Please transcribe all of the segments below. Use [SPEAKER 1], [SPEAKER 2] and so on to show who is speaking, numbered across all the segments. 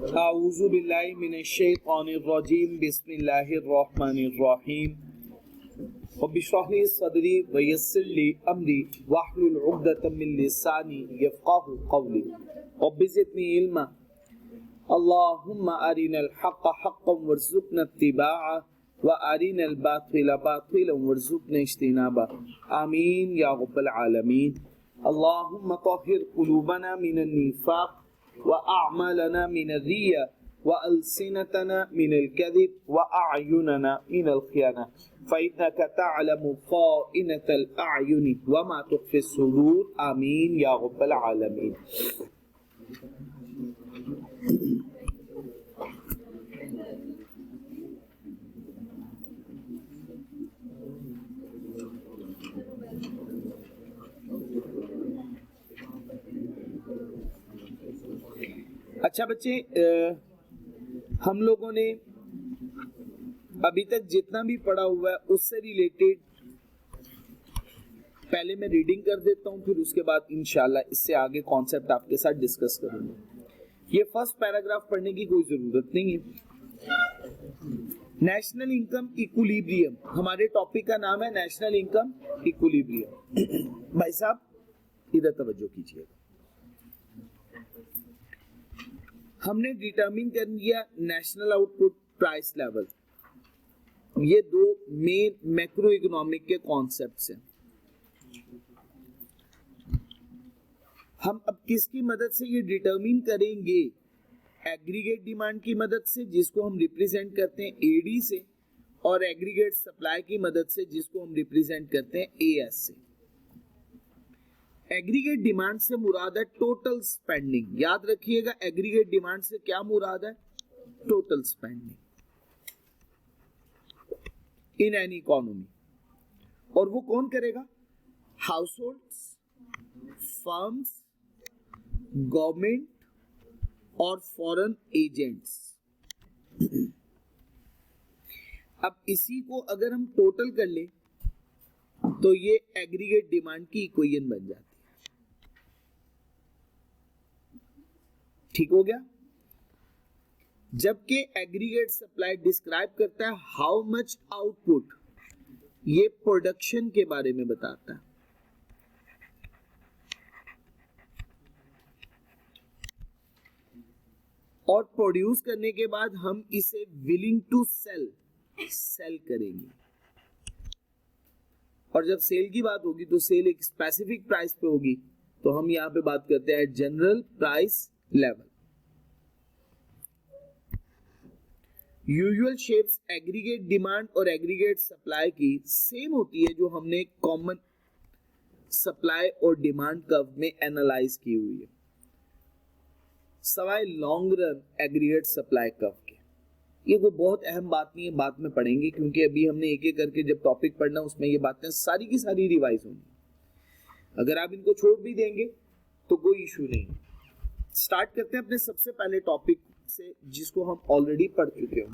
[SPEAKER 1] आऊज़ु बिल्लाहि मिनश्शैतानिर्रजीम बिस्मिल्लाहिर्रहमानिर्रहीम रब्बि इश्रह ली सदरी व यस्सिर ली अमरी वहलुल उक़दतम मिन लिसानी यफ़क़हू क़ौली रब्बि ज़िदनी इल्मा अल्लाहुम्मा अरिनल हक़्क़ हक़्क़न वरज़ुक़ना इत्तिबाअह व अरिनल बातिला बातिलन वरज़ुक़ना इज्तिनाबह आमीन या रब्बल आलमीन। अल्लाहुम्मा तहिर क़ुलूबना मिनन निफ़ाक़ व अअमालना मिनर रिया व अलसिनतना मिनल कज़िब व अअयुनना मिनल ख़ियाना फ़इन्नका तअलमु ख़ाइनतल अअयुनि व मा तुख़फ़ी सुदूर आमीन या रब्बल आलमीन। अच्छा बच्चे, हम लोगों ने अभी तक जितना भी पढ़ा हुआ है उससे रिलेटेड पहले मैं रीडिंग कर देता हूं, फिर उसके बाद इंशाल्लाह इससे आगे कॉन्सेप्ट आपके साथ डिस्कस करूंगा। ये फर्स्ट पैराग्राफ पढ़ने की कोई जरूरत नहीं है। नेशनल इनकम इक्विलिब्रियम, हमारे टॉपिक का नाम है नेशनल इनकम इक्विलिब्रियम। भाई साहब इधर तवज्जो कीजिएगा। हमने डिटरमिन कर लिया नेशनल आउटपुट प्राइस लेवल। ये दो मेन मैक्रो इकोनॉमिक के कॉन्सेप्ट्स हैं। हम अब किसकी मदद से ये डिटरमिन करेंगे? एग्रीगेट डिमांड की मदद से, जिसको हम रिप्रेजेंट करते हैं एडी से, और एग्रीगेट सप्लाई की मदद से, जिसको हम रिप्रेजेंट करते हैं एएस से। एग्रीगेट डिमांड से मुराद है टोटल स्पेंडिंग। याद रखिएगा, एग्रीगेट डिमांड से क्या मुराद है? Total spending in an economy. और वो कौन करेगा? हाउसहोल्ड्स, फर्म्स, गवर्नमेंट और फॉरेन एजेंट्स। अब इसी को अगर हम टोटल कर ले तो ये एग्रीगेट डिमांड की इक्वेशन बन जाती है। ठीक हो गया? जबकि एग्रीगेट सप्लाई डिस्क्राइब करता है हाउ मच आउटपुट, ये प्रोडक्शन के बारे में बताता है। और प्रोड्यूस करने के बाद हम इसे विलिंग टू सेल करेंगे। और जब सेल की बात होगी तो सेल एक स्पेसिफिक प्राइस पे होगी, तो हम यहां पे बात करते हैं general price level. Usual shapes aggregate demand और एग्रीगेट सप्लाई की सेम होती है जो हमने कॉमन सप्लाई और डिमांड कर्व में एनालाइज की हुई है, सवाए long run aggregate supply curve के। ये कोई बहुत अहम बात नहीं है, बाद में पढ़ेंगे, क्योंकि अभी हमने एक एक करके जब टॉपिक पढ़ना उसमें ये बातें सारी की सारी रिवाइज होंगी। अगर आप इनको छोड़ भी देंगे तो कोई इशू नहीं। स्टार्ट करते हैं अपने सबसे पहले टॉपिक से, जिसको हम ऑलरेडी पढ़ चुके हैं।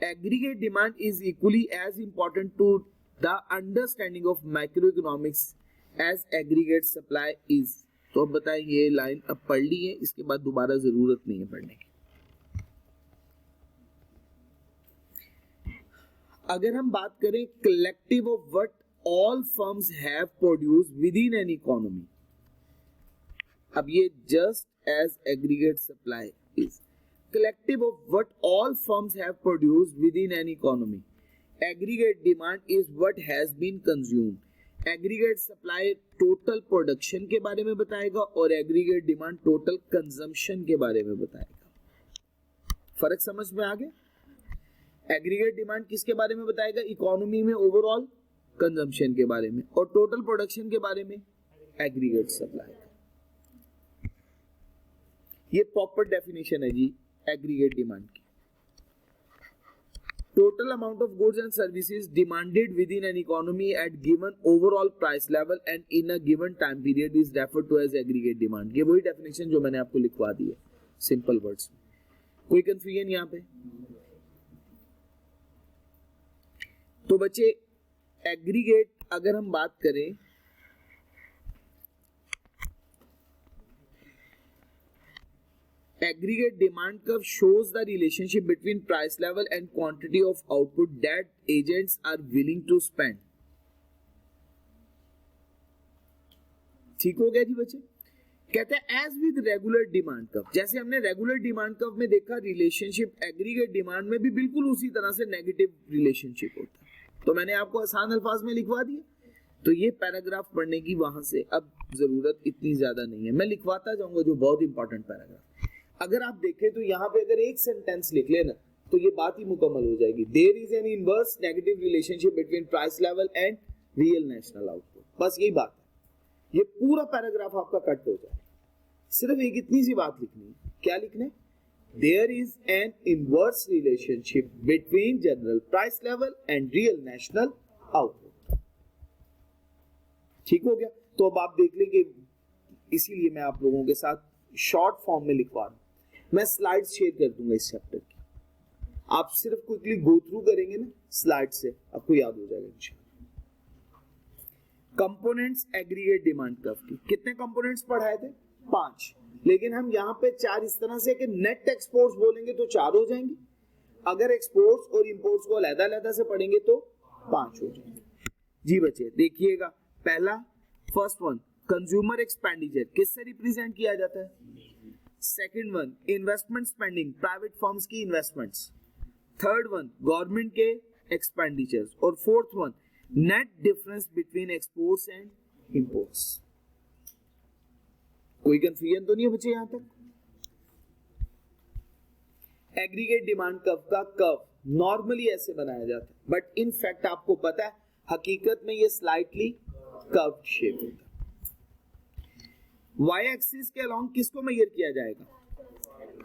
[SPEAKER 1] Aggregate demand is equally as important to the understanding of micro economics as aggregate supply is. तो अब बताएं, ये लाइन अब पढ़ ली है, इसके बाद दोबारा जरूरत नहीं है पढ़ने की। अगर हम बात करें collective of what all firms have produced within an economy, अब ये just as aggregate supply is collective of what all firms have produced within an economy. Aggregate demand is what has been consumed. Aggregate supply total production के बारे में बताएगा और aggregate demand total consumption के बारे में बताएगा। फर्क समझ में आ गया? एग्रीगेट डिमांड किसके बारे में बताएगा? इकोनॉमी में ओवरऑल कंजम्पशन के बारे में, और टोटल प्रोडक्शन के बारे में एग्रीगेट सप्लाई। ये प्रॉपर डेफिनेशन है जी एग्रीगेट डिमांड की। Total amount of goods and services demanded within an economy at given overall price level and in a given time period is referred to as aggregate demand. ये वही definition जो मैंने आपको लिखवा दी है simple words में। कोई confusion यहां पे? तो बच्चे, एग्रीगेट अगर हम बात करें aggregate demand curve shows the relationship between price level and quantity of output that agents are willing to spend. ठीक हो गया जी बच्चे? कहते हैं as with regular demand curve, जैसे हमने रेगुलर डिमांड कर्व में देखा रिलेशनशिप एग्रीगेट डिमांड में भी बिल्कुल उसी तरह से नेगेटिव रिलेशनशिप होता है। तो मैंने आपको आसान अल्फाज में लिखवा दिया, तो ये पैराग्राफ पढ़ने की वहां से अब जरूरत इतनी ज्यादा नहीं है, मैं लिखवाता जाऊंगा जो बहुत इंपॉर्टेंट पैराग्राफ। अगर आप देखें तो यहाँ पे अगर एक सेंटेंस लिख लेना तो ये बात ही मुकम्मल हो जाएगी। There is an inverse negative relationship between price level and real national output, बस यही बात है। ये पूरा पैराग्राफ आपका कट हो जाएगा, सिर्फ एक इतनी सी बात लिखनी है। क्या लिखना है? There is an inverse relationship between general price level and real national output. ठीक हो गया? तो अब आप देख लें कि इसीलिए मैं आप लोगों के साथ शॉर्ट फॉर्म में लिखवा रहा हूं। मैं स्लाइड शेयर कर दूंगा इस चैप्टर की, आप सिर्फ क्विकली गो थ्रू करेंगे ना स्लाइड से, आपको याद हो जाएगा इंशाल्लाह। कंपोनेंट्स एग्रीगेट डिमांड कर्व की कितने कंपोनेंट्स पढ़ाए थे? 5, लेकिन हम यहाँ पे 4 इस तरह से कि नेट एक्सपोर्ट्स बोलेंगे तो 4 हो जाएंगे, अगर एक्सपोर्ट्स और इंपोर्ट्स को अलग-अलग से पढ़ेंगे तो 5 हो जाएंगे। जी बच्चे देखिएगा, पहला फर्स्ट वन कंज्यूमर एक्सपेंडिचर किससे रिप्रेजेंट किया जाता है? Second one investment spending, private firms की इन्वेस्टमेंट्स। थर्ड वन गवर्नमेंट के एक्सपेंडिचर्स, और fourth one net difference between exports and imports. कोई कंफ्यूजन तो नहीं है बच्चे यहां तक? एग्रीगेट डिमांड कर्व का कर्व नॉर्मली ऐसे बनाया जाता है, बट इन फैक्ट आपको पता है हकीकत में ये स्लाइटली कर्व शेप होता है। वाई एक्सिस के अलोंग किसको मेजर किया जाएगा?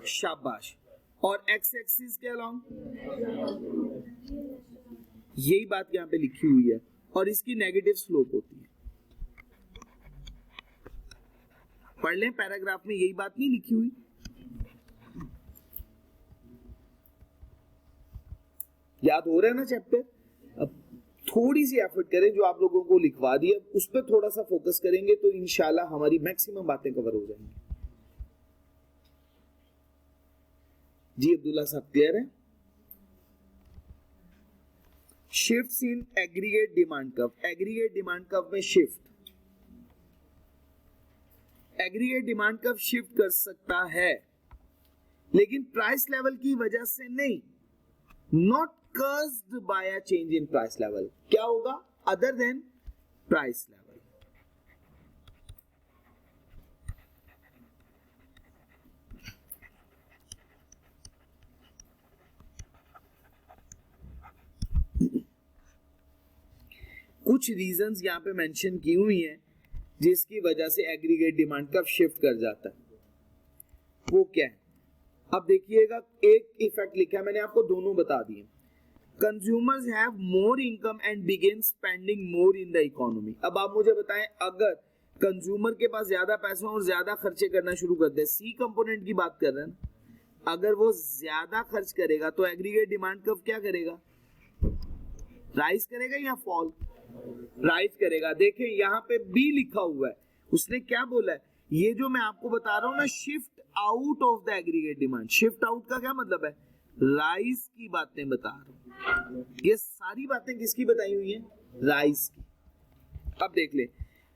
[SPEAKER 1] शाबाश। और एक्स एक्सिस के अलोंग यही बात यहां पे लिखी हुई है, और इसकी नेगेटिव स्लोप होती है। पढ़ लें, पैराग्राफ में यही बात नहीं लिखी हुई? याद हो रहा है ना चैप्टर? अब थोड़ी सी एफर्ट करें, जो आप लोगों को लिखवा दिया उस पर थोड़ा सा फोकस करेंगे तो इंशाल्लाह हमारी मैक्सिमम बातें कवर हो जाएंगी। जी अब्दुल्ला साहब क्लियर है? Shifts in aggregate demand curve, aggregate demand curve में shift, aggregate demand curve shift कर सकता है लेकिन प्राइस लेवल की वजह से नहीं, not caused by a change in price level। क्या होगा? other than price level। कुछ रीजंस यहां पे मेंशन की हुई हैं जिसकी वजह से एग्रीगेट डिमांड कर्व शिफ्ट कर जाता है। वो क्या है? अब देखिएगा, एक इफेक्ट लिखा है मैंने, आपको दोनों बता दिए। Consumers have more income and begin spending more in the economy। अब आप मुझे बताएं, अगर कंज्यूमर के पास ज्यादा पैसा और ज्यादा खर्चे करना शुरू कर दे, सी कंपोनेंट की बात कर रहे हैं ना, अगर वो ज्यादा खर्च करेगा तो एग्रीगेट डिमांड कर्व क्या करेगा? राइज करेगा या फॉल? राइज करेगा। देखें यहाँ पे बी लिखा हुआ है, उसने क्या बोला है? ये जो मैं आपको बता रहा हूं ना, shift out of the aggregate demand, shift out का क्या मतलब है? राइज की बातें बता रहा हूं। ये सारी बातें किसकी बताई हुई हैं? राइज की। अब देख ले,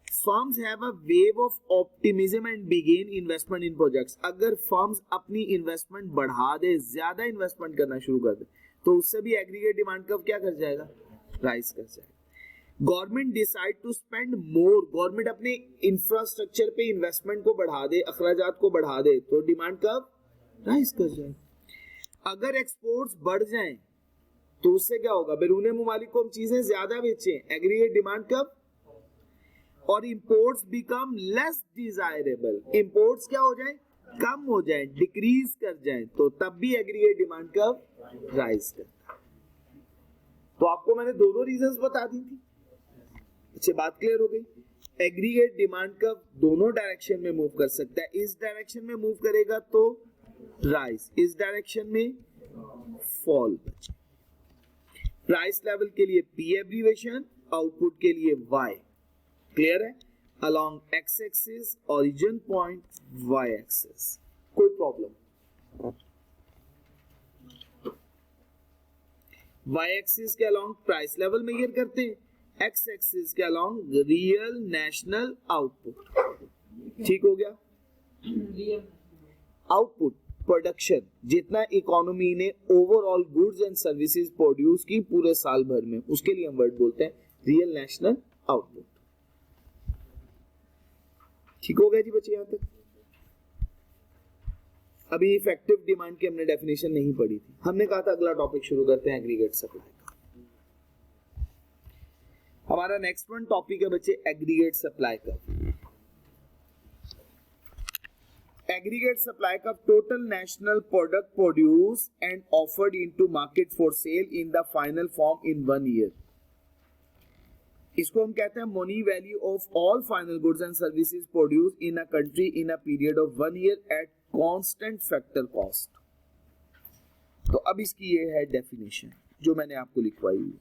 [SPEAKER 1] firms have a wave of optimism and begin investment in projects. अगर फर्म्स अपनी इन्वेस्टमेंट बढ़ा दे, ज्यादा इन्वेस्टमेंट करना शुरू कर दे, तो उससे भी एग्रीगेट डिमांड कर्व क्या कर जाएगा? राइज कर जाएगा। Government decide to spend more, government अपने इंफ्रास्ट्रक्चर पे इन्वेस्टमेंट को बढ़ा दे, अखराजात को बढ़ा दे, तो डिमांड कर्व राइज कर जाएगा। अगर एक्सपोर्ट्स बढ़ जाएं तो उससे क्या होगा? बैरूने मुमालिक को हम चीजें ज्यादा बेचें, एग्रीगेट डिमांड कर्व, और imports become less desirable, imports क्या हो जाएं? कम हो जाएं, डिक्रीज कर जाएं, तो तब भी एग्रीगेट डिमांड कर्व राइज करता है। तो आपको मैंने दोनों रीजंस बता दी थी। अच्छी बात क्लियर हो गई? एग्रीगेट डिमांड कर्व दोनों डायरेक्शन में मूव कर सकता है। इस डायरेक्शन में मूव करेगा तो राइज, इस डायरेक्शन में फॉल। प्राइस लेवल के लिए पी एब्रीवेशन, आउटपुट के लिए वाई। क्लियर है? Along X axis, origin point, Y axis. कोई प्रॉब्लम? वाई एक्सिस के अलोंग प्राइस लेवल मेजर करते हैं, एक्स एक्सिस के अलोंग रियल नेशनल आउटपुट। ठीक हो गया। आउटपुट प्रोडक्शन, जितना इकोनॉमी ने overall goods and services produce की पूरे साल भर में, उसके लिए हम वर्ड बोलते हैं रियल नेशनल आउटपुट। ठीक हो गया जी बच्चे यहां तक। अभी इफेक्टिव डिमांड की हमने डेफिनेशन नहीं पढ़ी थी, हमने कहा था अगला टॉपिक शुरू करते हैं एग्रीगेट सप्लाई का। हमारा नेक्स्ट वन टॉपिक है बच्चे एग्रीगेट सप्लाई का। एग्रीगेट सप्लाई का total national product produce and offered into market for sale in the final form in 1 year. इसको हम कहते हैं money value of all final goods and services produce in a country in a period of 1 year at constant factor cost. तो अब इसकी ये है definition जो मैंने आपको लिखवाई हुई।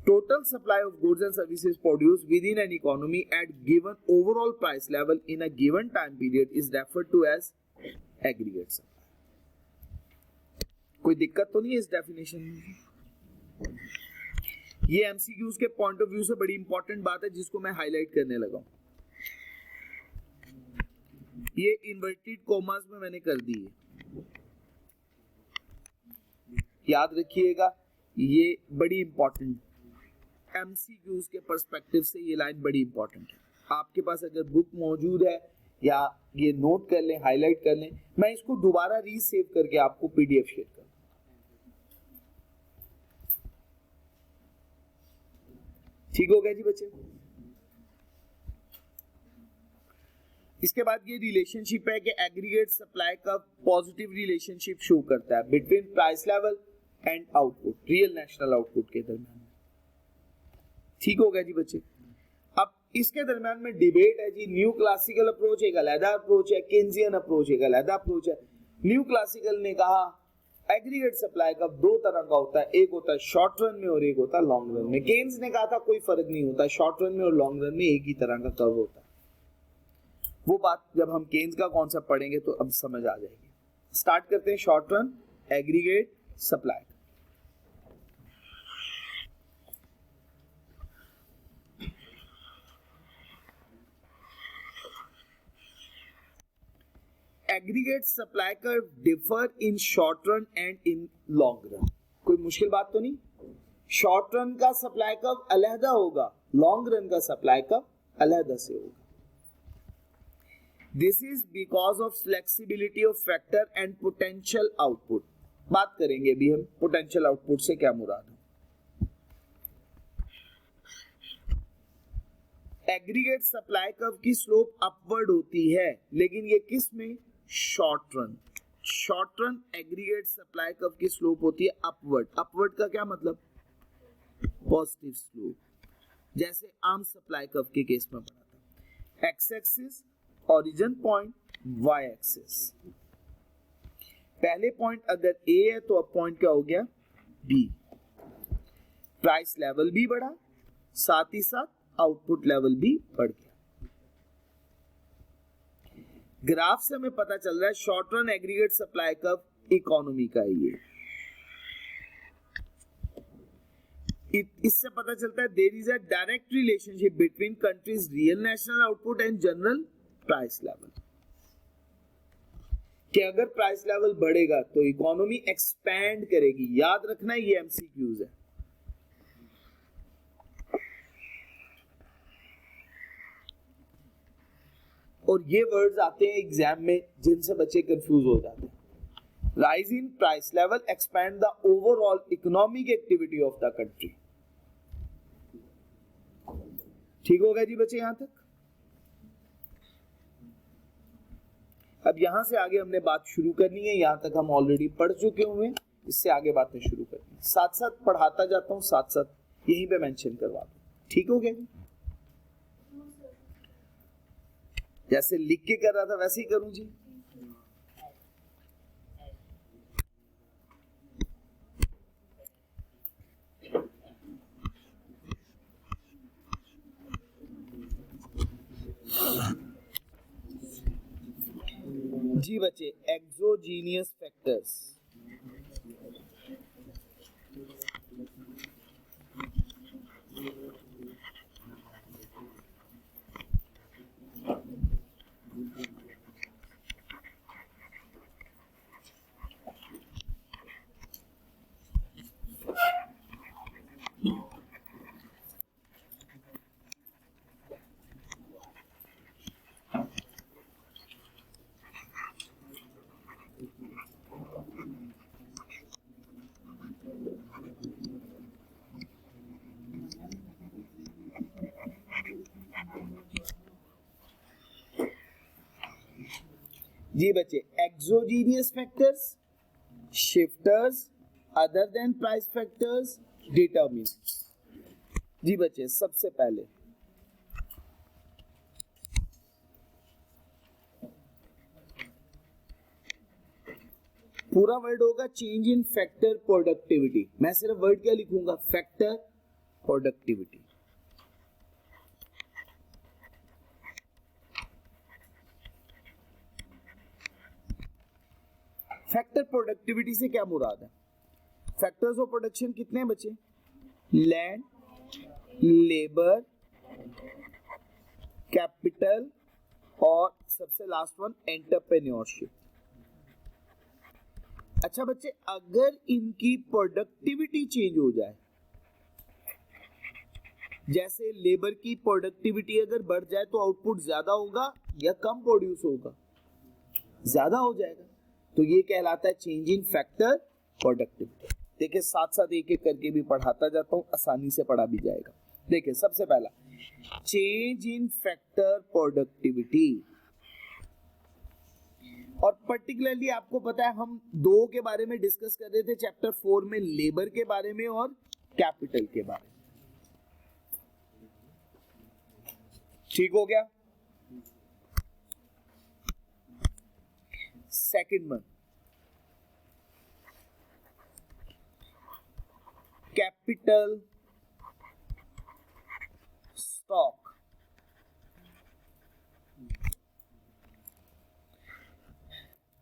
[SPEAKER 1] Total supply of goods and services produce within an economy at given overall price level in a given time period is referred to as aggregate supply. कोई दिक्कत तो नहीं है इस डेफिनेशन में? ये एमसीक्यूज के पॉइंट ऑफ व्यू से बड़ी इंपॉर्टेंट बात है जिसको मैं हाईलाइट करने लगा हूं। ये इन्वर्टेड कोमास में मैंने कर दी है, याद रखिएगा, ये बड़ी इंपॉर्टेंट एमसीक्यूज के पर्सपेक्टिव से ये लाइन बड़ी इंपॉर्टेंट है। आपके पास अगर बुक मौजूद है या ये नोट कर लें, हाईलाइट कर लें, मैं इसको दोबारा रीसेव करके आपको पीडीएफ शेयर कर। ठीक हो गया जी बच्चे। इसके बाद ये रिलेशनशिप है कि एग्रीगेट सप्लाई का पॉजिटिव रिलेशनशिप शो करता है between price level and output, real national output के दरमियान। ठीक हो गया जी बच्चे। अब इसके दरमियान में डिबेट है जी, न्यू क्लासिकल अप्रोच एक अलग अप्रोच है, केन्जियन अप्रोच एक अलग अप्रोच है। न्यू क्लासिकल ने कहा एग्रीगेट सप्लाई का 2 तरह का होता है, एक होता है शॉर्ट रन में और एक होता है लॉन्ग रन में। केन्स ने कहा था कोई फर्क नहीं होता, शॉर्ट रन में और लॉन्ग रन में एक ही तरह का कर्व होता है। वो बात जब हम केन्स का कॉन्सेप्ट पढ़ेंगे तो अब समझ आ जाएगी। स्टार्ट करते हैं short run aggregate supply. Aggregate supply curve differ in short run and in long run. कोई मुश्किल बात तो नहीं? शॉर्ट रन का सप्लाई कर्व अलहदा होगा, लॉन्ग रन का सप्लाई कर्व अलहदा से होगा। This is because of flexibility of factor and potential output. बात करेंगे अभी हम पोटेंशियल आउटपुट से क्या मुराद है। एग्रीगेट सप्लाई कर्व की स्लोप अपवर्ड होती है, लेकिन ये किस में? Short run. Short run aggregate supply curve की स्लोप होती है अपवर्ड। अपवर्ड का क्या मतलब? पॉजिटिव स्लोप, जैसे आर्म सप्लाई कर्व के केस में पढ़ा था। X axis origin point, Y axis. पहले पॉइंट अगर ए है तो अब पॉइंट क्या हो गया? बी। प्राइस लेवल भी बढ़ा, साथ ही साथ आउटपुट लेवल भी बढ़ गया। ग्राफ से हमें पता चल रहा है short run aggregate supply curve economy का है। ये इससे पता चलता है there is a direct relationship between countries real national output and general price level. कि अगर प्राइस लेवल बढ़ेगा तो इकोनॉमी एक्सपैंड करेगी। याद रखना ये एमसीक्यूज है। और ये वर्ड्स आते हैं एग्जाम में जिनसे बच्चे कंफ्यूज हो जाते हैं। Rise in price level expand the overall economic activity of the country. ठीक हो गया जी बच्चे यहां तक? अब यहां से आगे हमने बात शुरू करनी है। यहां तक हम ऑलरेडी पढ़ चुके हुए हैं, इससे आगे बातें शुरू करनी है। साथ साथ पढ़ाता जाता हूं, साथ साथ यहीं पे मेंशन करवा दूं। ठीक हो गया जी? जैसे लिख के कर रहा था वैसे ही करूं जी। जी जी बच्चे, एक्सोजीनियस फैक्टर्स। जी बच्चे, exogenous factors, shifters, other than price factors, determinants. जी बच्चे, सबसे पहले पूरा वर्ड होगा चेंज इन फैक्टर प्रोडक्टिविटी। मैं सिर्फ वर्ड क्या लिखूंगा? Factor productivity. फैक्टर प्रोडक्टिविटी से क्या मुराद है? फैक्टर्स ऑफ प्रोडक्शन कितने हैं बच्चे? लैंड, लेबर, कैपिटल और सबसे लास्ट वन एंटरप्रेन्योरशिप। अच्छा बच्चे, अगर इनकी प्रोडक्टिविटी चेंज हो जाए, जैसे लेबर की प्रोडक्टिविटी अगर बढ़ जाए तो आउटपुट ज्यादा होगा या कम प्रोड्यूस होगा? ज्यादा हो जाएगा। तो ये कहलाता है चेंज इन फैक्टर प्रोडक्टिविटी। देखिए साथ साथ एक एक करके भी पढ़ाता जाता हूं, आसानी से पढ़ा भी जाएगा। देखिए सबसे पहला चेंज इन फैक्टर प्रोडक्टिविटी, और पर्टिकुलरली आपको पता है हम दो के बारे में डिस्कस कर रहे थे चैप्टर 4 में, लेबर के बारे में और कैपिटल के बारे में। ठीक हो गया? Second one, capital stock.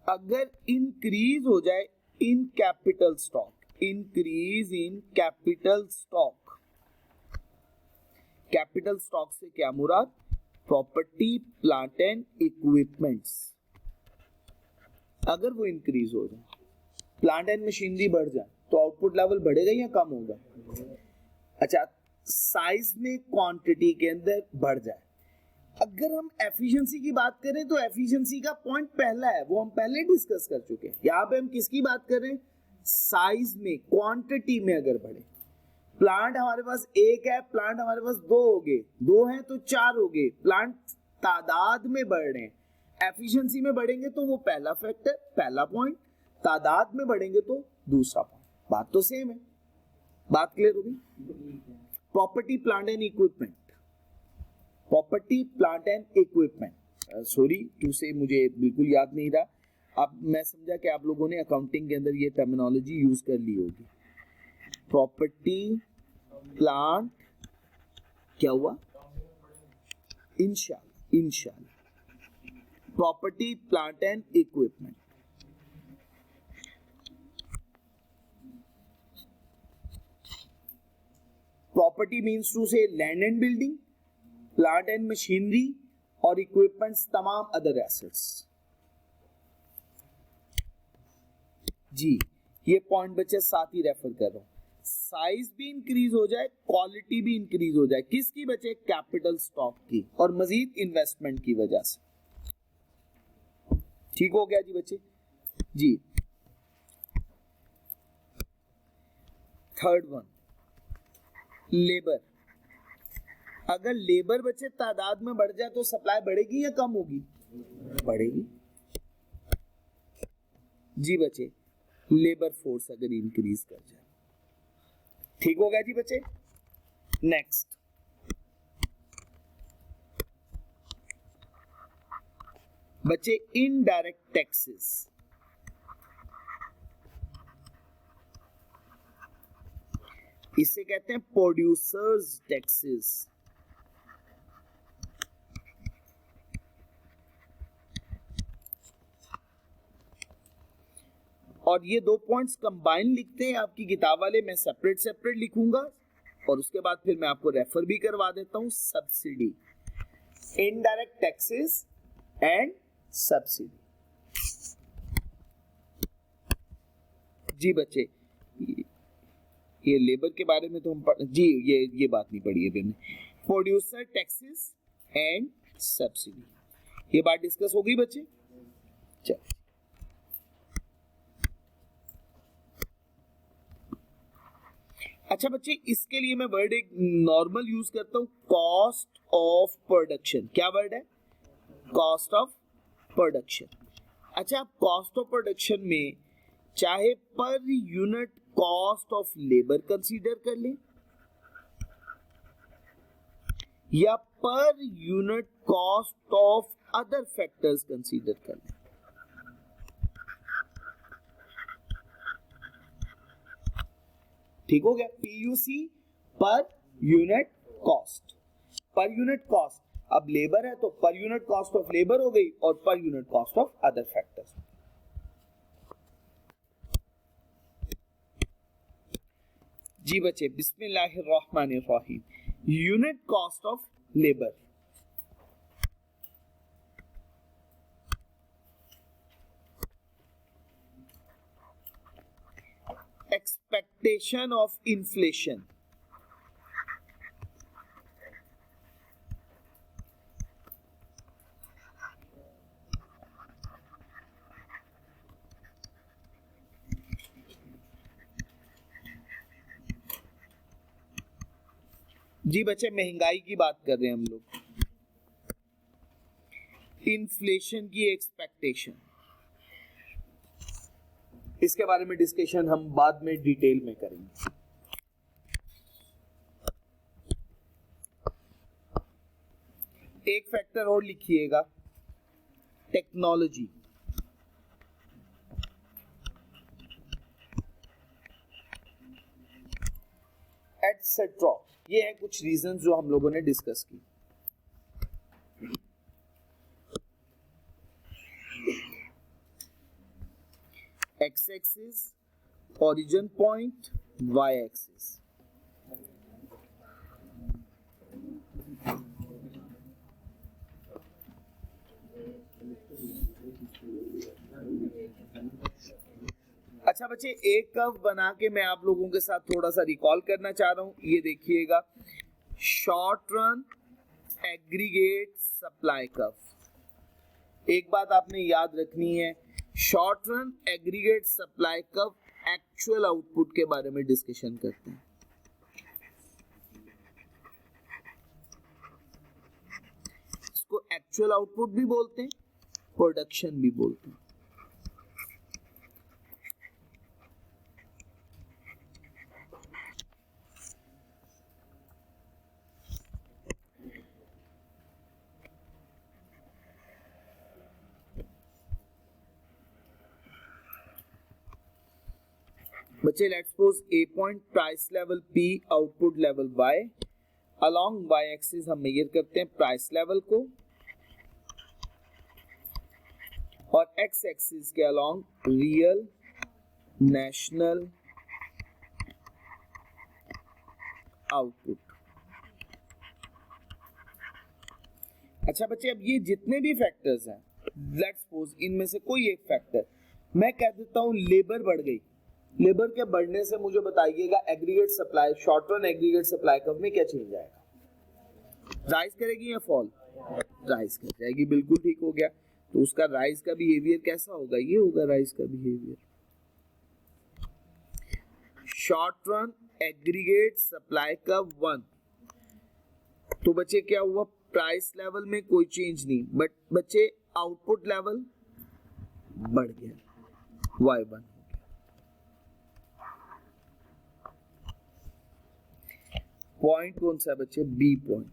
[SPEAKER 1] अगर इंक्रीज हो जाए in capital stock, increase in capital stock. Capital stock से क्या मुराद? Property, plant and equipments. अगर वो इंक्रीज हो जाए, प्लांट एंड मशीनरी बढ़ जाए, तो आउटपुट लेवल बढ़ेगा या कम होगा? अच्छा, साइज में क्वांटिटी के अंदर बढ़ जाए। अगर हम एफिशिएंसी की बात करें तो एफिशिएंसी का पॉइंट पहला है, वो हम पहले डिस्कस कर चुके हैं। यहां पे हम किसकी बात कर रहे हैं? साइज में, क्वांटिटी में अगर बढ़े। प्लांट हमारे पास एक है, प्लांट हमारे पास दो हो गए, दो हैं तो चार हो गए, प्लांट तादाद में बढ़ रहे हैं। एफिशिएंसी में बढ़ेंगे तो वो पहला फैक्टर, पहला पॉइंट, तादाद में बढ़ेंगे तो दूसरा पॉइंट। बात तो सेम है, बात क्लियर होगी? Property, plant and equipment, property, plant and equipment. Sorry to say, मुझे बिल्कुल याद नहीं रहा। अब मैं समझा कि आप लोगों ने अकाउंटिंग के अंदर ये टर्मिनोलॉजी यूज कर ली होगी। प्रॉपर्टी, प्लांट, क्या हुआ? इंशाल्लाह property, plant and equipment. Property means to say land and building, plant and machinery और इक्विपमेंट्स, तमाम अदर एसेट्स। जी ये पॉइंट बच्चे साथ ही रेफर कर रहा हूं। साइज भी इंक्रीज हो जाए, क्वालिटी भी इंक्रीज हो जाए, किसकी बचे? कैपिटल स्टॉक की, और मजीद इन्वेस्टमेंट की वजह से। ठीक हो गया जी बच्चे? जी थर्ड वन, लेबर। अगर लेबर बच्चे तादाद में बढ़ जाए तो सप्लाई बढ़ेगी या कम होगी? बढ़ेगी। जी बच्चे, लेबर फोर्स अगर इंक्रीज कर जाए। ठीक हो गया जी बच्चे? नेक्स्ट, बच्चे इनडायरेक्ट टैक्सेस। इसे कहते हैं प्रोड्यूसर्स टैक्सेस। और ये 2 पॉइंट्स कंबाइन लिखते हैं आपकी किताब वाले, मैं सेपरेट सेपरेट लिखूंगा और उसके बाद फिर मैं आपको रेफर भी करवा देता हूं। Subsidy, indirect taxes and subsidy. जी बच्चे, ये लेबर के बारे में तो हम जी ये बात नहीं पढ़ी है अभी हमने। प्रोड्यूसर टैक्सेस एंड सब्सिडी, ये बात डिस्कस होगी बच्चे। चल अच्छा बच्चे, इसके लिए मैं वर्ड एक नॉर्मल यूज करता हूं, कॉस्ट ऑफ प्रोडक्शन। क्या वर्ड है? Cost of production. अच्छा, आप कॉस्ट ऑफ प्रोडक्शन में चाहे पर unit cost of labour consider कर लें या पर unit cost of other factors consider कर लें। ठीक हो गया? PUC, पर यूनिट कॉस्ट। पर यूनिट कॉस्ट, अब लेबर है तो पर यूनिट कॉस्ट ऑफ लेबर हो गई और per unit cost of other factors. जी बच्चे, बिस्मिल्लाहिर्रहमानिर्रहीम। Unit cost of labour, expectation of inflation, जी बच्चे महंगाई की बात कर रहे हैं हम लोग, इन्फ्लेशन की एक्सपेक्टेशन, इसके बारे में डिस्कशन हम बाद में डिटेल में करेंगे। एक फैक्टर और लिखिएगा, टेक्नोलॉजी। एटसेट्रा, ये है कुछ रीजन जो हम लोगों ने डिस्कस की। X axis, origin point, Y axis. अच्छा बच्चे, एक कर्व बना के मैं आप लोगों के साथ थोड़ा सा रिकॉल करना चाह रहा हूं। ये देखिएगा, short run aggregate supply curve. एक बात आपने याद रखनी है, short run aggregate supply curve actual output के बारे में डिस्कशन करते हैं। इसको एक्चुअल आउटपुट भी बोलते हैं, प्रोडक्शन भी बोलते हैं। बच्चे, let's suppose A point, price level P, output level Y। Along Y axis हम मेजर करते हैं प्राइस लेवल को और X एक्सिस के अलोंग रियल, नेशनल आउटपुट। अच्छा बच्चे, अब ये जितने भी फैक्टर्स हैं, लेट्स सपोज इनमें से कोई एक फैक्टर मैं कह देता हूं लेबर बढ़ गई। लेबर के बढ़ने से मुझे बताइएगा aggregate supply, short run aggregate supply curve में क्या चेंज आएगा? राइज करेगी या फॉल? राइज कर जाएगी। बिल्कुल ठीक हो गया। तो उसका राइज का बिहेवियर कैसा होगा? ये होगा राइज का behaviour. Short run aggregate supply curve 1। तो बच्चे क्या हुआ? प्राइस लेवल में कोई चेंज नहीं, बट बच्चे आउटपुट लेवल बढ़ गया, Y1। पॉइंट कौन सा है बच्चे? B point.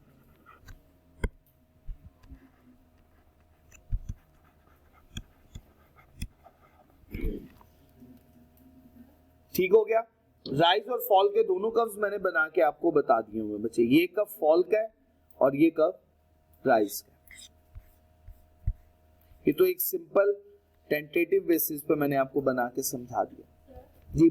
[SPEAKER 1] ठीक हो गया। राइज और फॉल के दोनों कर्व्स मैंने बना के आपको बता दिए हुए बच्चे। ये कर्व फॉल का है और ये कर्व राइज का है। ये तो एक सिंपल टेंटेटिव बेसिस पे मैंने आपको बना के समझा दिया। जी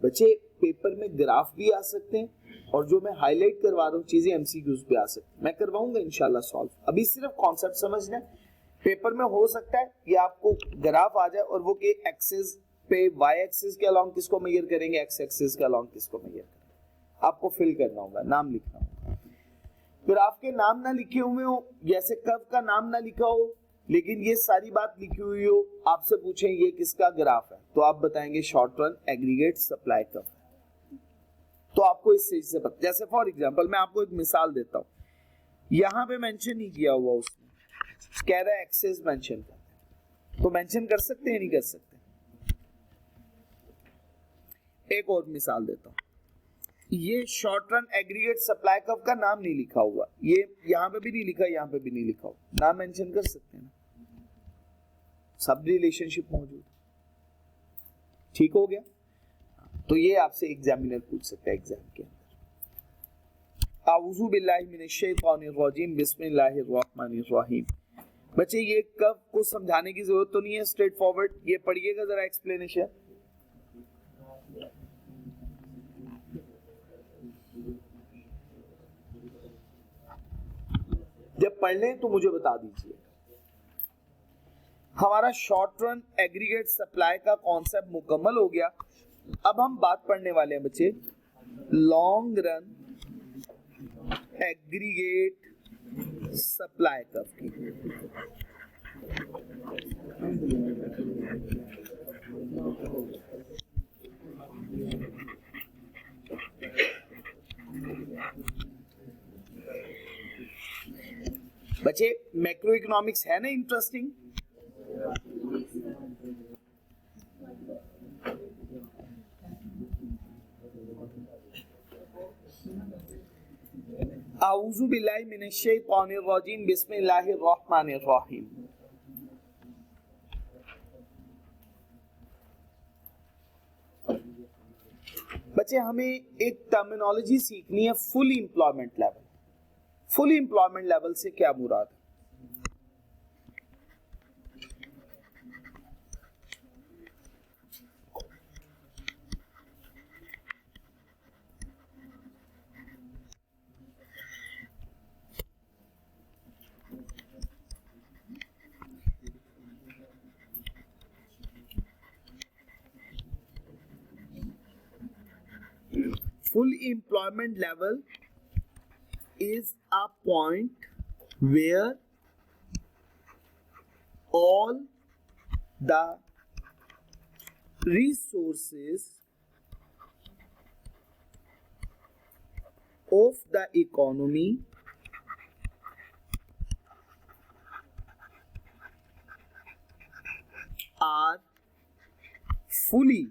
[SPEAKER 1] बच्चे पेपर में ग्राफ भी आ सकते हैं और जो मैं हाईलाइट करवा रहा हूँ चीजें एमसीक्यूज पे आ सकती हैं। मैं करवाऊंगा इंशाल्लाह सॉल्व। अभी सिर्फ कॉन्सेप्ट समझना है। पेपर में हो सकता है ये आपको ग्राफ आ जाए और वो के एक्सिस पे वाई एक्सिस के अलोंग किसको मेजर करेंगे, एक्स एक्सिस के अलोंग किसको मेजर करेंगे। आपको फिल करना होगा, नाम लिखना होगा। ग्राफ के नाम ना लिखे हुए हो, जैसे कर्व का नाम ना लिखा हो, लेकिन ये सारी बात लिखी हुई हो, आपसे पूछें ये किसका ग्राफ है, तो आप बताएंगे short run aggregate supply curve. तो आपको इस चीज से पता, जैसे फॉर एग्जांपल मैं आपको एक मिसाल देता हूं, यहां पे मेंशन नहीं किया हुआ उसने, कह रहा है एक्सेस मेंशन कर, तो मेंशन कर सकते हैं नहीं कर सकते। एक और मिसाल देता हूं, ये short run aggregate supply curve का नाम नहीं लिखा हुआ, ये यहां पे भी नहीं लिखा, यहां पे भी नहीं लिखा हुआ, नाम मेंशन कर सकते हैं ना, सब रिलेशनशिप मौजूद। ठीक हो गया। तो ये आपसे एग्जामिनर पूछ सकता है एग्जाम के अंदर। आऊज़ु बिल्लाहि मिनश शैतानिर रजीम बिस्मिल्लाहिर रहमानिर रहीम। बच्चे ये कर्व को समझाने की जरूरत तो नहीं है, स्ट्रेट फॉरवर्ड ये पढ़िएगा जरा एक्सप्लेनेशन। जब पढ़ लें तो मुझे बता दीजिए। हमारा शॉर्ट रन एग्रीगेट सप्लाई का कॉन्सेप्ट मुकम्मल हो गया। अब हम बात पढ़ने वाले हैं बच्चे long run aggregate supply curve की। बच्चे मैक्रो इकोनॉमिक्स है ना इंटरेस्टिंग। आऊज़ु बिल्लाहि मिनश शैतानिर रजीम बिस्मिल्लाहिर रहमानिर रहीम। बच्चे हमें एक टर्मिनोलॉजी सीखनी है, full employment level. Full employment level से क्या मुराद है? Full employment level is a point where all the resources of the economy are fully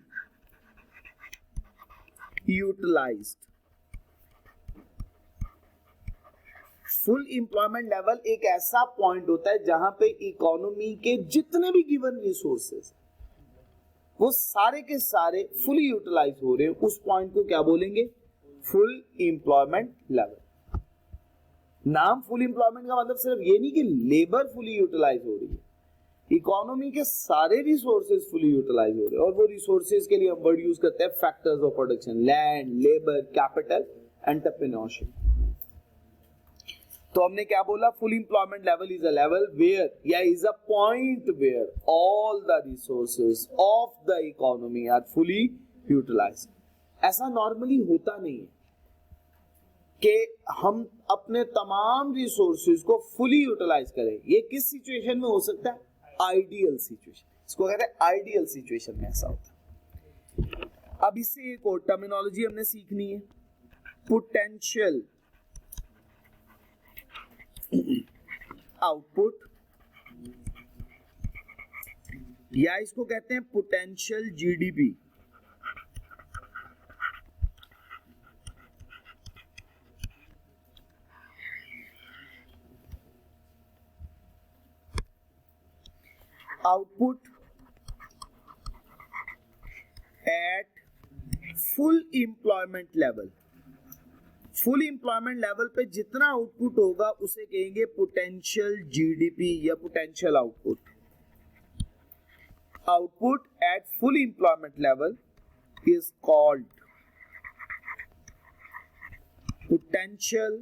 [SPEAKER 1] utilized। Full employment level एक ऐसा पॉइंट होता है जहां पे इकोनॉमी के जितने भी गिवन रिसोर्सेज वो सारे के सारे फुली यूटिलाइज हो रहे हैं, उस पॉइंट को क्या बोलेंगे? Full employment level. नाम फुल एम्प्लॉयमेंट का मतलब सिर्फ ये नहीं कि लेबर फुली यूटिलाइज हो रही है, इकोनॉमी के सारे रिसोर्सेज फुली यूटिलाइज हो रहे हैं। और वो रिसोर्सेज के लिए हम वर्ड यूज करते हैं factors of production, land, labour, capital, entrepreneurship. तो हमने क्या बोला? Full employment level is a level where या is a point where all the resources of the economy are fully utilised. ऐसा नॉर्मली होता नहीं है कि हम अपने तमाम रिसोर्सेज को फुली यूटिलाइज करें। ये किस सिचुएशन में हो सकता है? आइडियल सिचुएशन, इसको कहते हैं आइडियल सिचुएशन में ऐसा होता है। अब इससे एक और टर्मिनोलॉजी हमने सीखनी है, पोटेंशियल आउटपुट, या इसको कहते हैं potential GDP. Output at full employment level. Full employment level पे जितना आउटपुट होगा उसे कहेंगे पोटेंशियल जीडीपी या potential output. output at full employment level is called potential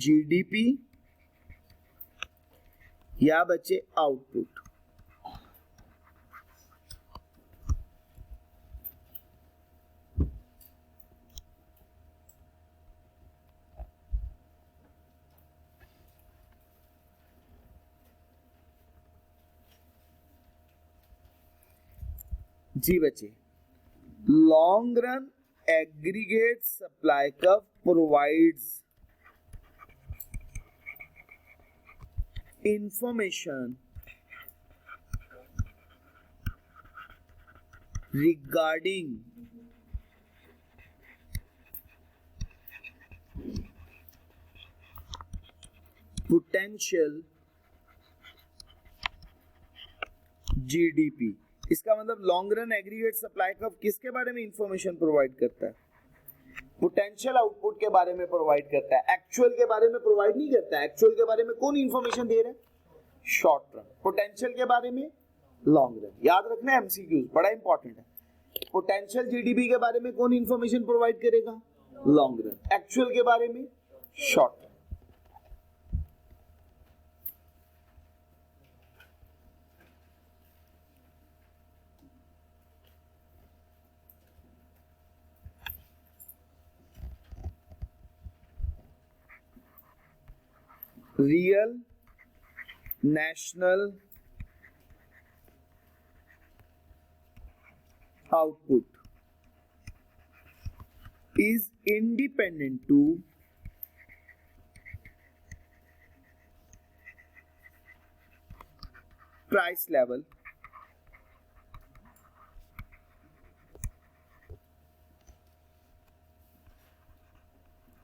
[SPEAKER 1] GDP या बच्चे आउटपुट। जी बच्चे, long run aggregate supply curve provides information regarding potential GDP। इसका मतलब long run aggregate supply curve किसके बारे में इंफॉर्मेशन प्रोवाइड करता है? पोटेंशियल आउटपुट के बारे में प्रोवाइड करता है, एक्चुअल के बारे में प्रोवाइड नहीं करता है। एक्चुअल के बारे में कौन इंफॉर्मेशन दे रहा है? Short run. पोटेंशियल के बारे में लॉन्ग रन। याद रखना, एमसीक्यूज बड़ा इंपॉर्टेंट है। पोटेंशियल जीडीपी के बारे में कौन इंफॉर्मेशन प्रोवाइड करेगा? Long run. एक्चुअल के बारे में short run. Real national output is independent to price level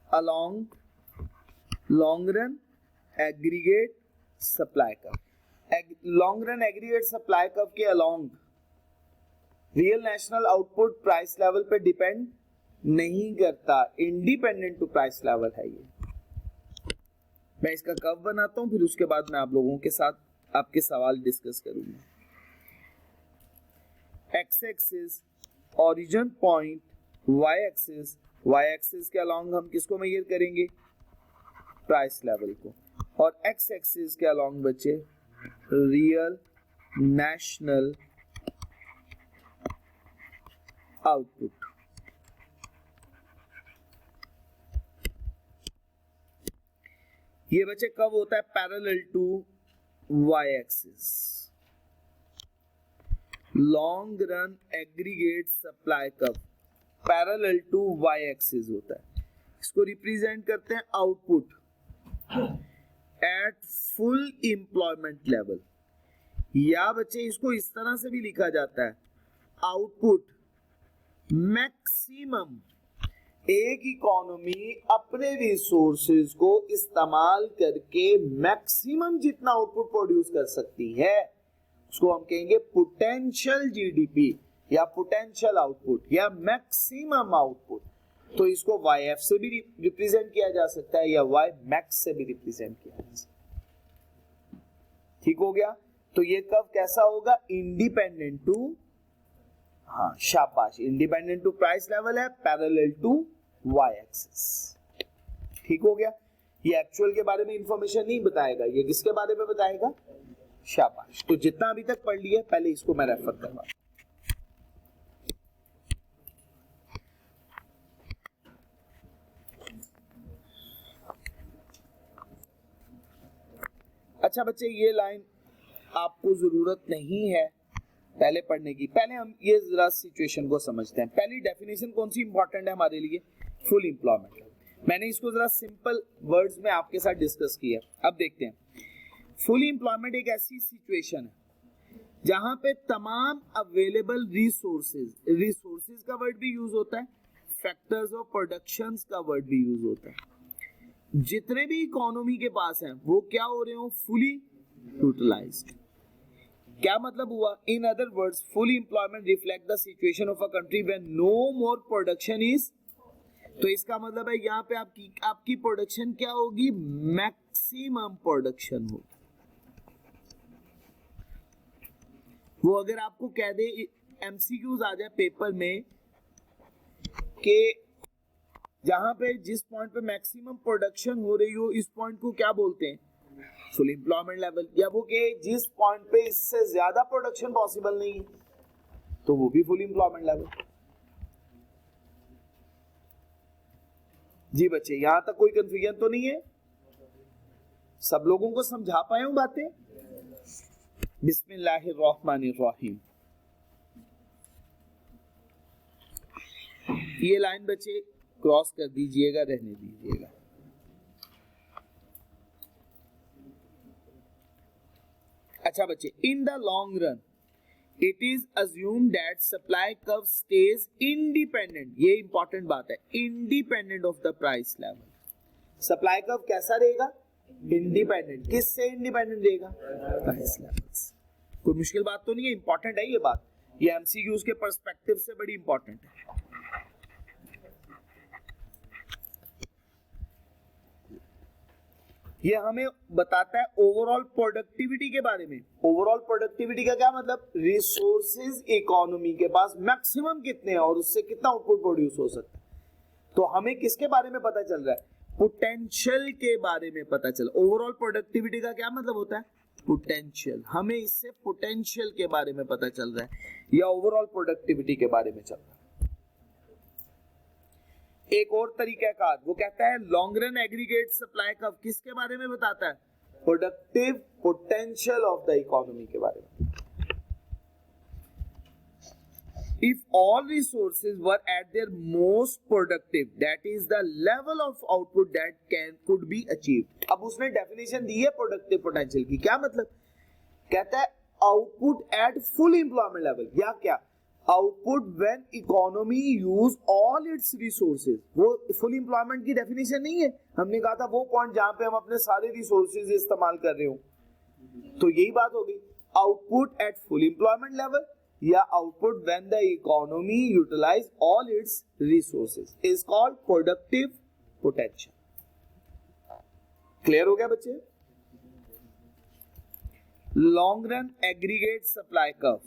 [SPEAKER 1] along long run aggregate supply curve। long run aggregate supply curve के along real national output price level पे depend नहीं करता, independent to price level है ये। मैं इसका curve बनाता हूं, फिर उसके बाद मैं आप लोगों के साथ आपके सवाल डिस्कस करूंगा। X axis origin point, Y axis के अलोंग हम किसको मेजर करेंगे? प्राइस लेवल को। और एक्स एक्सिस के अलोंग बच्चे रियल नेशनल आउटपुट। ये बच्चे कब होता है? Parallel to Y axis. Long run aggregate supply curve parallel to Y axis होता है। इसको रिप्रेजेंट करते हैं output at full employment level, या बच्चे इसको इस तरह से भी लिखा जाता है आउटपुट मैक्सिमम। एक इकोनॉमी अपने रिसोर्सेज को इस्तेमाल करके मैक्सिमम जितना आउटपुट प्रोड्यूस कर सकती है उसको हम कहेंगे पोटेंशियल जीडीपी या पोटेंशियल आउटपुट या मैक्सिमम आउटपुट। तो इसको वाई एफ से भी रिप्रेजेंट किया जा सकता है या वाई मैक्स से भी रिप्रेजेंट किया जा सकता है। ठीक हो गया? तो ये कर्व कैसा होगा? इंडिपेंडेंट टू, हाँ शाबाश, इंडिपेंडेंट टू प्राइस लेवल है, पैरेलल टू वाई एक्सिस। ठीक हो गया? ये एक्चुअल के बारे में इंफॉर्मेशन नहीं बताएगा, ये किसके बारे में बताएगा? शाबाश। तो जितना अभी तक पढ़ लिया पहले इसको मैं रेफर करवा। अच्छा बच्चे, ये लाइन आपको जरूरत नहीं है पहले पढ़ने की। पहले हम ये जरा सिचुएशन को समझते हैं। पहली डेफिनेशन कौन सी इंपॉर्टेंट है हमारे लिए? Full employment. मैंने इसको जरा सिंपल वर्ड्स में आपके साथ डिस्कस किया। अब देखते हैं। फुल एम्प्लॉयमेंट एक ऐसी सिचुएशन है जहां पे तमाम अवेलेबल रिसोर्सेज का वर्ड भी यूज होता है, फैक्टर्स ऑफ प्रोडक्शन का वर्ड भी यूज होता है। जितने भी इकोनॉमी के पास हैं वो क्या हो रहे हो? Fully utilised. क्या मतलब हुआ? In other words, full employment reflect the situation of a country when no more production is. तो इसका मतलब है यहाँ पे आपकी प्रोडक्शन क्या होगी? मैक्सिमम प्रोडक्शन होगी। वो अगर आपको कह दे, एमसीक्यूज आ जाए पेपर में कि जहां पे जिस पॉइंट पे मैक्सिमम प्रोडक्शन हो रही हो, इस पॉइंट को क्या बोलते हैं, फुल एम्प्लॉयमेंट लेवल, या वो के जिस पॉइंट पे इससे ज्यादा प्रोडक्शन पॉसिबल नहीं है तो वो भी फुल एम्प्लॉयमेंट लेवल। जी बच्चे, यहां तक कोई कंफ्यूजन तो नहीं है? सब लोगों को समझा पाए हूं बातें? बिस्मिल्लाहिर्रहमानिर्रहीम। ये लाइन बच्चे क्रॉस कर दीजिएगा, रहने दीजिएगा। अच्छा बच्चे, in the long run it is assumed that supply curve stage independent, ये इंपॉर्टेंट बात है, independent of the price level. Supply curve कैसा रहेगा? इंडिपेंडेंट। किससे इंडिपेंडेंट रहेगा? प्राइस लेवल से। कोई मुश्किल बात तो नहीं है, इंपॉर्टेंट है ये बात, ये एमसीक्यूज के पर्सपेक्टिव से बड़ी इंपॉर्टेंट है। ये हमें बताता है ओवरऑल प्रोडक्टिविटी के बारे में। ओवरऑल प्रोडक्टिविटी का क्या मतलब? रिसोर्सेज इकोनॉमी के पास मैक्सिमम कितने हैं और उससे कितना आउटपुट प्रोड्यूस हो सकता है। तो हमें किसके बारे में पता चल रहा है? पोटेंशियल के बारे में पता चला। ओवरऑल प्रोडक्टिविटी का क्या मतलब होता है? पोटेंशियल। हमें इससे पोटेंशियल के बारे में पता चल रहा है या ओवरऑल प्रोडक्टिविटी के बारे में चल रहा है। एक और तरीका कार, वो कहता है long run aggregate supply curve किसके बारे में बताता है? Productive potential of the economy के बारे में। If all resources were at their most productive, that is the level of output that could be achieved. अब उसने डेफिनेशन दी है प्रोडक्टिव पोटेंशियल की। क्या मतलब? कहता है output at full employment level, या क्या output when economy use all its resources. वो फुल एम्प्लॉयमेंट की डेफिनेशन नहीं है, हमने कहा था वो पॉइंट जहां पे हम अपने सारे रिसोर्सेज इस्तेमाल कर रहे हो। तो यही बात हो गई, output at full employment level या output when the economy utilise all its resources is called productive potential. Clear हो गया बच्चे? Long run aggregate supply curve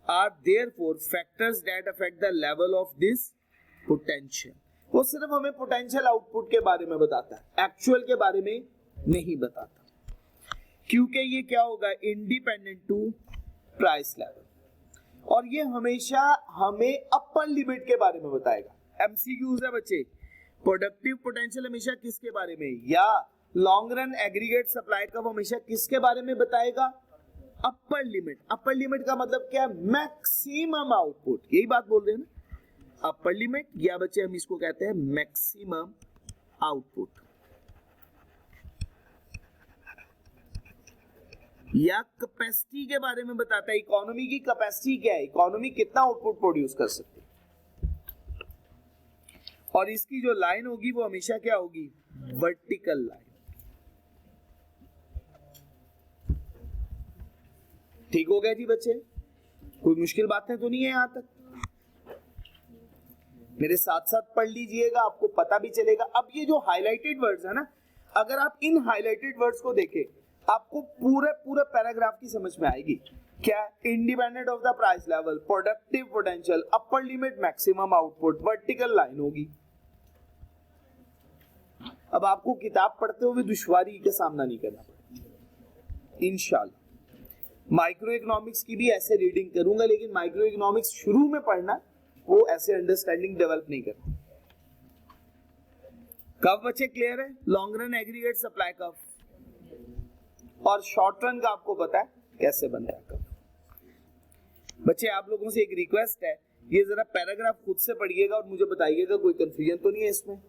[SPEAKER 1] are therefore factors that affect the level of this potential. वो सिर्फ हमें potential output के बारे में बताता है, एक्चुअल के बारे में नहीं बताता, क्योंकि ये क्या होगा? Independent to price level. और ये हमेशा हमें अपर लिमिट के बारे में बताएगा। एमसीक्यूज है बच्चे, प्रोडक्टिव पोटेंशियल हमेशा किसके बारे में, या long run aggregate supply curve हमेशा किसके बारे में बताएगा? Upper limit. अपर लिमिट का मतलब क्या है? Maximum output. यही बात बोल रहे हैं ना, अपर लिमिट, या बच्चे हम इसको कहते हैं मैक्सिमम आउटपुट, या कैपेसिटी के बारे में बताता है। इकोनॉमी की कैपेसिटी क्या है? इकोनॉमी कितना आउटपुट प्रोड्यूस कर सकती है। और इसकी जो लाइन होगी वो हमेशा क्या होगी? Vertical line. ठीक हो गया जी बच्चे? कोई मुश्किल बातें तो नहीं है यहां तक? मेरे साथ साथ पढ़ लीजिएगा, आपको पता भी चलेगा। अब ये जो हाईलाइटेड वर्ड्स है ना, अगर आप इन हाईलाइटेड वर्ड्स को देखें आपको पूरे पैराग्राफ की समझ में आएगी। क्या? Independent of the price level, productive potential, upper limit, maximum output, vertical line होगी। अब आपको किताब पढ़ते हुए दुश्वारी का सामना नहीं करना पड़ेगा इंशाल्लाह। माइक्रो इकोनॉमिक्स की भी ऐसे रीडिंग करूंगा, लेकिन माइक्रो इकोनॉमिक्स शुरू में पढ़ना, वो ऐसे अंडरस्टैंडिंग डेवलप नहीं करता। कब बच्चे क्लियर है? Long run aggregate supply curve, और शॉर्ट रन का आपको पता है कैसे बनता है कर्व। बच्चे आप लोगों से एक रिक्वेस्ट है, ये जरा पैराग्राफ खुद से पढ़िएगा और मुझे बताइएगा कोई कंफ्यूजन तो नहीं है इसमें।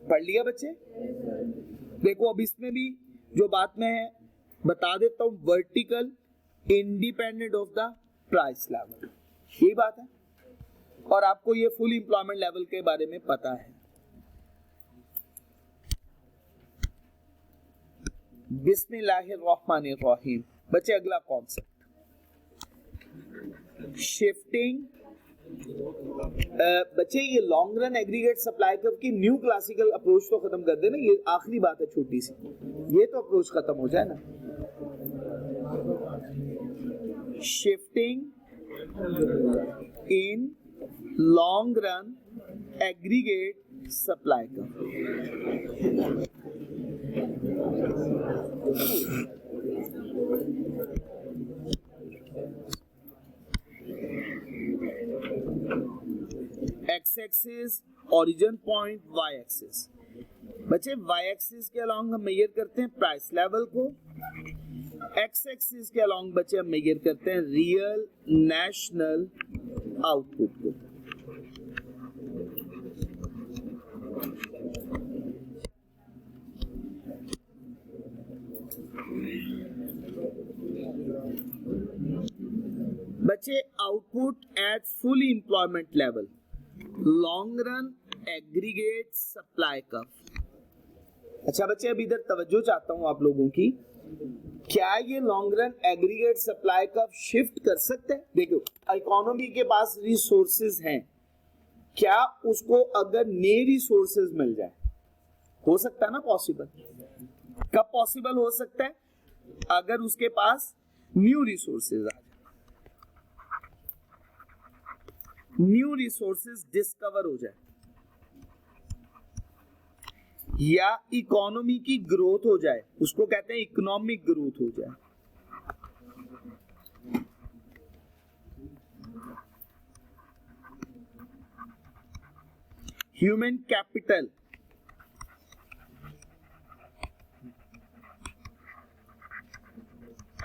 [SPEAKER 1] पढ़ लिया बच्चे? देखो अब इसमें भी जो बात मैं बता देता हूं, vertical independent of the price level, यही बात है। और आपको ये फुल एम्प्लॉयमेंट लेवल के बारे में पता है। बिस्मिल्लाहिर्रहमानिर्रहीम। बच्चे अगला कॉन्सेप्ट शिफ्टिंग। बच्चे ये long run aggregate supply curve की न्यू क्लासिकल अप्रोच तो खत्म कर देना, ये आखिरी बात है छोटी सी, ये तो अप्रोच खत्म हो जाए ना। Shifting in long run aggregate supply curve. X axis origin point, Y axis. बच्चे वाई एक्सिस के अलॉन्ग हम मेजर करते हैं प्राइस लेवल को, एक्स एक्सिस के अलॉन्ग बच्चे हम मेजर करते हैं रियल नेशनल आउटपुट को। बच्चे output at full employment level, long run aggregate supply curve. अच्छा बच्चे अब इधर तवज्जो चाहता हूं आप लोगों की, क्या ये long run aggregate supply curve shift कर सकते हैं? देखो इकोनॉमी के पास रिसोर्सेज हैं, क्या उसको अगर नए रिसोर्सेज मिल जाए, हो सकता है ना पॉसिबल? कब पॉसिबल हो सकता है? अगर उसके पास न्यू रिसोर्सेज आ जाए, न्यू रिसोर्सेज डिस्कवर हो जाए, या इकोनॉमी की ग्रोथ हो जाए, उसको कहते हैं इकोनॉमिक ग्रोथ हो जाए। ह्यूमन कैपिटल,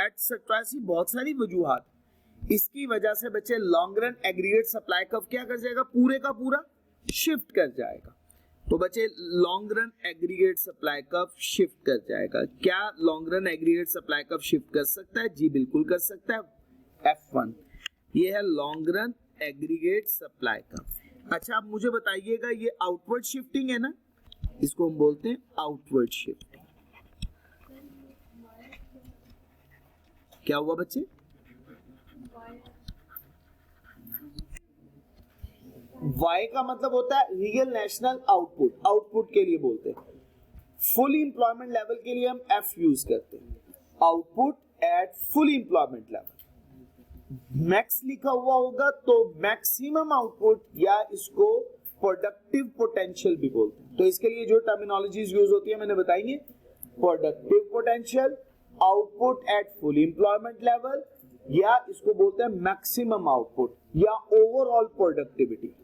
[SPEAKER 1] एटसेट्रा, ऐसी बहुत सारी वजूहात, इसकी वजह से बच्चे long run aggregate supply curve क्या कर जाएगा, पूरे का पूरा शिफ्ट कर जाएगा। तो बच्चे long run aggregate supply curve shift कर जाएगा। क्या long run aggregate supply curve shift कर सकता है? जी बिल्कुल कर सकता है। F1 ये है long run aggregate supply curve. अच्छा आप मुझे बताइएगा, ये आउटवर्ड शिफ्टिंग है ना, इसको हम बोलते हैं आउटवर्ड शिफ्टिंग। क्या हुआ बच्चे? वाई का मतलब होता है रियल नेशनल आउटपुट, आउटपुट के लिए बोलते हैं। फुल एम्प्लॉयमेंट लेवल के लिए हम एफ यूज करते हैं, output at full employment level. Max लिखा हुआ होगा तो मैक्सिमम आउटपुट, या इसको प्रोडक्टिव पोटेंशियल भी बोलते हैं। तो इसके लिए जो टर्मिनोलॉजीज यूज होती है मैंने बताएंगे, productive potential, output at full employment level, या इसको बोलते हैं मैक्सिमम आउटपुट या ओवरऑल प्रोडक्टिविटी।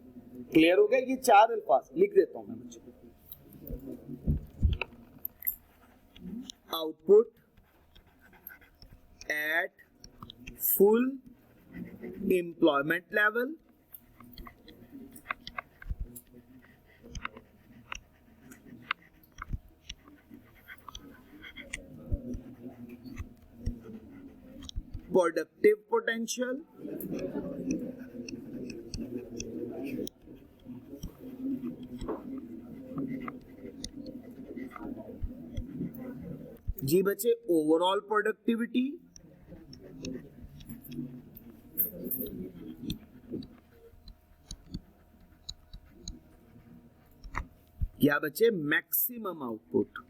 [SPEAKER 1] क्लियर हो गया? ये चार अल्फाज लिख देता हूं मैं बच्चों। Output at full employment level, productive potential, जी बच्चे ओवरऑल प्रोडक्टिविटी, या बच्चे मैक्सिमम आउटपुट।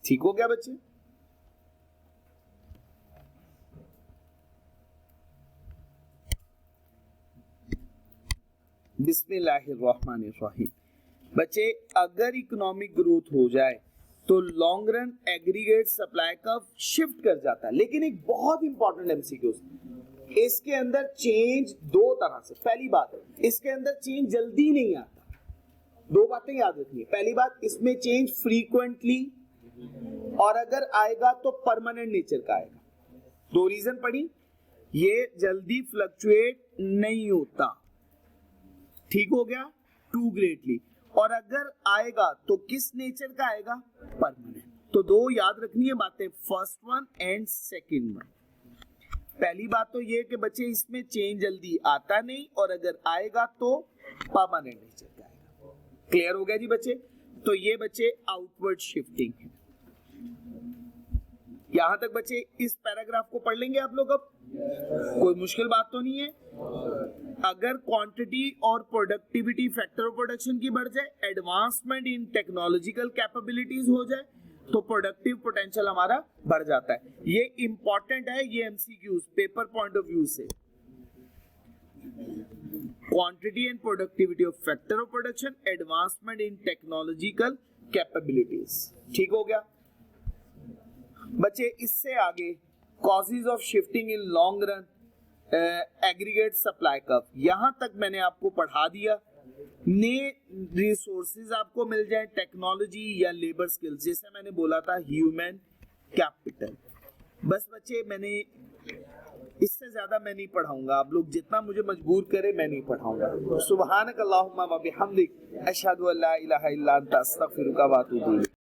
[SPEAKER 1] ठीक हो गया बच्चे? बिस्मिल्लाहिर्रहमानिर्रहीम। बच्चे अगर इकोनॉमिक ग्रोथ हो जाए तो long run aggregate supply curve shift कर जाता है। लेकिन एक बहुत इंपॉर्टेंट एमसीक्यू, इसके अंदर चेंज दो तरह से। पहली बात, इसके अंदर चेंज जल्दी नहीं आता। दो बातें याद रखिए। पहली बात, इसमें चेंज फ्रीक्वेंटली, और अगर आएगा तो परमानेंट नेचर का आएगा। दो रीजन पढ़ी, ये जल्दी फ्लक्चुएट नहीं होता। ठीक हो गया? To greatly. और अगर आएगा तो किस नेचर का आएगा? परमानेंट। तो दो याद रखनी है बातें, first one and second one. पहली बात तो ये कि बच्चे इसमें चेंज जल्दी आता नहीं, और अगर आएगा तो परमानेंट नेचर का आएगा। क्लियर हो गया जी बच्चे? तो ये बच्चे आउटवर्ड शिफ्टिंग है। यहां तक बच्चे इस पैराग्राफ को पढ़ लेंगे आप लोग। अब कोई मुश्किल बात तो नहीं है। अगर क्वांटिटी और प्रोडक्टिविटी फैक्टर ऑफ प्रोडक्शन की बढ़ जाए, एडवांसमेंट इन टेक्नोलॉजिकल कैपेबिलिटीज हो जाए, तो प्रोडक्टिव पोटेंशियल हमारा बढ़ जाता है। ये इंपॉर्टेंट है, ये MCQs paper point of view से। Quantity and productivity of factor of production, advancement in technological capabilities. ठीक हो गया बच्चे? इससे आगे causes of shifting in long run, aggregate supply curve, यहां तक मैंने आपको पढ़ा दिया। नए रिसोर्सेज आपको मिल जाए, टेक्नोलॉजी या लेबर स्किल्स, जैसे मैंने बोला था ह्यूमन कैपिटल। बस बच्चे मैंने इससे ज्यादा मैं नहीं पढ़ाऊंगा, आप लोग जितना मुझे मजबूर करे मैं नहीं पढ़ाऊंगा। सुब्हानक अल्लाहुम्मा व बिहम्दिक अशहदु अल्ला इलाहा इल्ला अंता अस्तगफिरुका व अतूबु इलैक।